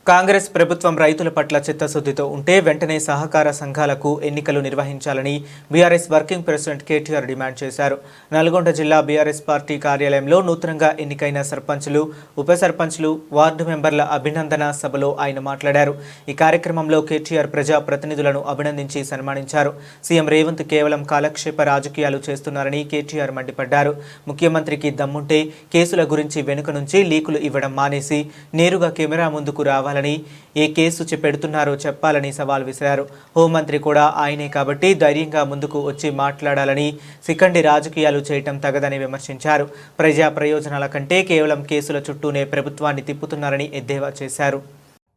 కాంగ్రెస్ ప్రభుత్వం రైతుల పట్ల చిత్తశుద్ధితో ఉంటే వెంటనే సహకార సంఘాలకు ఎన్నికలు నిర్వహించాలని BRS working president KTR demand చేశారు. నల్గొండ జిల్లా బీఆర్ఎస్ పార్టీ కార్యాలయంలో నూతనంగా ఎన్నికైన సర్పంచులు, ఉప సర్పంచులు, వార్డు మెంబర్ల అభినందన సభలో ఆయన మాట్లాడారు. ఈ కార్యక్రమంలో కేటీఆర్ ప్రజా ప్రతినిధులను అభినందించి సన్మానించారు. సీఎం రేవంత్ కేవలం కాలక్షేప రాజకీయాలు చేస్తున్నారని కేటీఆర్ మండిపడ్డారు. ముఖ్యమంత్రికి దమ్ముంటే కేసుల గురించి వెనుక నుంచి లీకులు ఇవ్వడం మానేసి నేరుగా కెమెరా ముందుకు రావాలని, ఏ కేసు పెడుతున్నారో చెప్పాలని సవాల్ విసిరారు. హోంమంత్రి కూడా ఆయనే కాబట్టి ధైర్యంగా ముందుకు వచ్చి మాట్లాడాలని, సికండి రాజకీయాలు చేయటం తగదని విమర్శించారు. ప్రజా ప్రయోజనాల కంటే కేవలం కేసుల చుట్టూనే ప్రభుత్వాన్ని తిప్పుతున్నారని ఎద్దేవా చేశారు.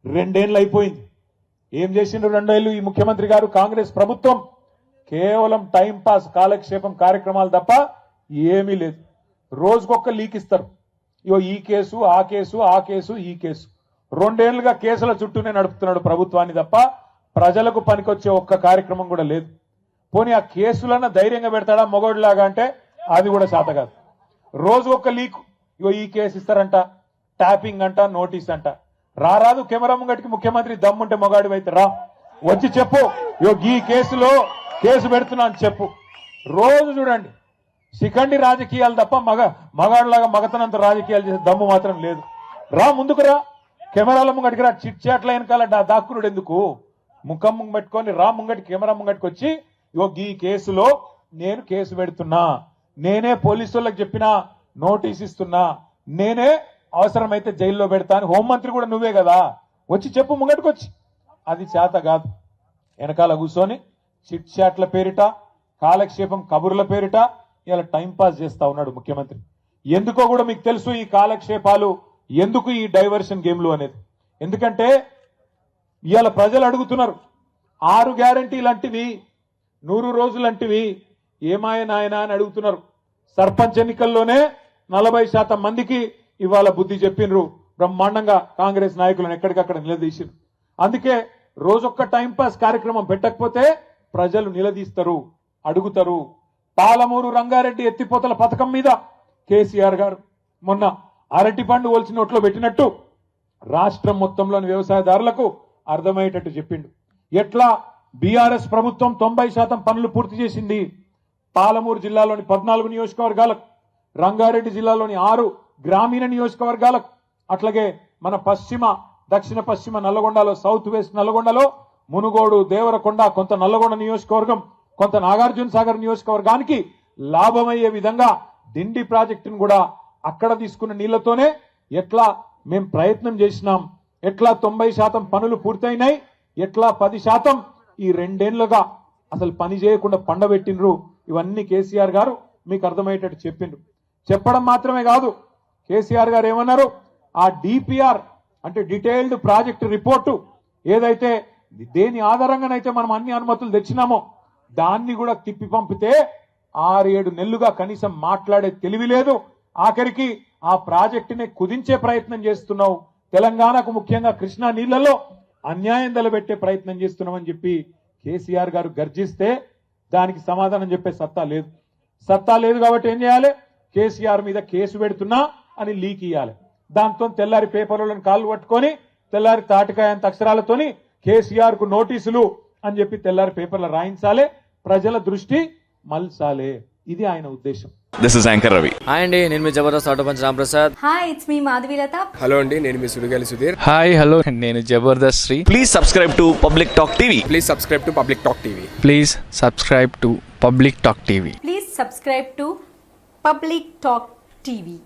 2 ఏళ్ళు అయిపోయింది. ఏం చేసిండ్రు 2 ఏళ్ళు ఈ ముఖ్యమంత్రి గారు? కాంగ్రెస్ ప్రభుత్వం కేవలం టైం పాస్ కాలక్షేపం కార్యక్రమాలు తప్ప ఏమీ లేదు. రోజుకొక లీక్ ఇస్తారు. ఇగో ఈ కేసు, ఆ కేసు, ఆ కేసు, ఈ కేసు. 2 ఏళ్లుగా కేసుల చుట్టూనే నడుపుతున్నాడు ప్రభుత్వాన్ని తప్ప ప్రజలకు పనికొచ్చే ఒక్క కార్యక్రమం కూడా లేదు. పోనీ ఆ కేసులన్న ధైర్యంగా పెడతాడా మొగోడిలాగా అంటే అది కూడా శాత కాదు. రోజు ఒక్క లీక్. ఇగో ఈ కేసు ఇస్తారంట, ట్యాపింగ్ అంట, నోటీస్ అంట. రారాదు కెమెరా ముంగటికి ముఖ్యమంత్రి దమ్ముంటే మొగాడి అయితే రా, వచ్చి చెప్పు ఇగో ఈ కేసులో కేసు పెడుతున్నా అని చెప్పు. రోజు చూడండి శిఖండి రాజకీయాలు తప్ప మగాడిలాగా మగతనంత రాజకీయాలు చేసే దమ్ము మాత్రం లేదు. రా, ముందుకు రా, కెమెరాల ముంగటికి రా. చిట్ చాట్ల వెనకాల దాక్కునుడు ఎందుకు? ముఖం పెట్టుకొని రా, ముంగటి కెమెరా ముంగటికి వచ్చి ఇగో ఈ కేసులో నేను కేసు పెడుతున్నా, నేనే పోలీసు వాళ్ళకి చెప్పినా, నోటీస్ ఇస్తున్నా, నేనే అవసరమైతే జైల్లో పెడతా అని హోంమంత్రి కూడా నువ్వే కదా, వచ్చి చెప్పు ముంగటికి వచ్చి. అది చేత కాదు. వెనకాల కూర్చొని చిట్ చాట్ల పేరిట, కాలక్షేపం కబుర్ల పేరిట ఇలా టైం పాస్ చేస్తా ఉన్నాడు ముఖ్యమంత్రి. ఎందుకో కూడా మీకు తెలుసు ఈ కాలక్షేపాలు, ఎందుకు ఈ డైవర్షన్ గేమ్లు అనేది. ఎందుకంటే ఇవాళ ప్రజలు అడుగుతున్నారు 6 గ్యారంటీలు అంటివి, 100 రోజులు అంటివి ఏమాయ నాయనా అని అడుగుతున్నారు. సర్పంచ్ ఎన్నికల్లోనే 40% మందికి ఇవాళ బుద్ధి చెప్పినరు. బ్రహ్మాండంగా కాంగ్రెస్ నాయకులను ఎక్కడికక్కడ నిలదీసిరు. అందుకే రోజొక్క టైంపాస్ కార్యక్రమం పెట్టకపోతే ప్రజలు నిలదీస్తారు, అడుగుతారు. పాలమూరు రంగారెడ్డి ఎత్తిపోతల పథకం మీద కేసీఆర్ గారు మొన్న అరటి పండు ఒలిచి నోట్లో పెట్టినట్టు రాష్ట్రం మొత్తంలోని వ్యవసాయదారులకు అర్థమయ్యేటట్టు చెప్పిండు. ఎట్లా బీఆర్ఎస్ ప్రభుత్వం 90% పనులు పూర్తి చేసింది. పాలమూరు జిల్లాలోని 14 నియోజకవర్గాలకు, రంగారెడ్డి జిల్లాలోని 6 గ్రామీణ నియోజకవర్గాలకు, అట్లాగే మన దక్షిణ పశ్చిమ నల్లగొండలో, సౌత్ వెస్ట్ నల్లగొండలో మునుగోడు, దేవరకొండ, కొంత నల్లగొండ నియోజకవర్గం, కొంత నాగార్జున సాగర్ నియోజకవర్గానికి లాభమయ్యే విధంగా దిండి ప్రాజెక్టును కూడా అక్కడ తీసుకున్న నీళ్లతోనే ఎట్లా మేము ప్రయత్నం చేసినాం, ఎట్లా 90% పనులు పూర్తయినాయి, ఎట్లా 10% ఈ 2 ఏళ్లుగా అసలు పని చేయకుండా పండబెట్టినరు. ఇవన్నీ కేసీఆర్ గారు మీకు అర్థమయ్యేటట్టు చెప్పిండ్రు. చెప్పడం మాత్రమే కాదు, కేసీఆర్ గారు ఏమన్నారు, ఆ డిపిఆర్ అంటే డీటెయిల్డ్ ప్రాజెక్ట్ రిపోర్టు ఏదైతే దేని ఆధారంగానైతే మనం అన్ని అనుమతులు తెచ్చినామో దాన్ని కూడా తిప్పి పంపితే 6-7 నెలలుగా కనీసం మాట్లాడే తెలివి లేదు. ఆఖరికి ఆ ప్రాజెక్టుని కుదించే ప్రయత్నం చేస్తున్నావు, తెలంగాణకు ముఖ్యంగా కృష్ణా నీళ్లలో అన్యాయం తలబెట్టే ప్రయత్నం చేస్తున్నామని చెప్పి కేసీఆర్ గారు గర్జిస్తే దానికి సమాధానం చెప్పే సత్తా లేదు. సత్తా లేదు కాబట్టి ఏం చేయాలి? కేసీఆర్ మీద కేసు పెడుతున్నా అని లీక్ ఇవ్వాలి. దాంతో తెల్లారి పేపర్లను కాళ్ళు పట్టుకొని తెల్లారి తాటికాయంత అక్షరాలతోని కేసీఆర్ కు నోటీసులు అని చెప్పి తెల్లారి పేపర్లు రాయించాలి, ప్రజల దృష్టి మల్చాలి. ఇది ఆయన ఉద్దేశం. This is anchor Ravi. Hi అండి, నేను మీ Jabardasth auto punch Ram Prasad. Hi, it's me Madhavilatha. Hello అండి, నేను మీ సుడిగాలి సుధీర్. హాయ్ హలో, నేను Jabardasth Shri. Please subscribe to public talk TV. Please subscribe to public talk TV. Please subscribe to public talk TV. Please subscribe to public talk TV.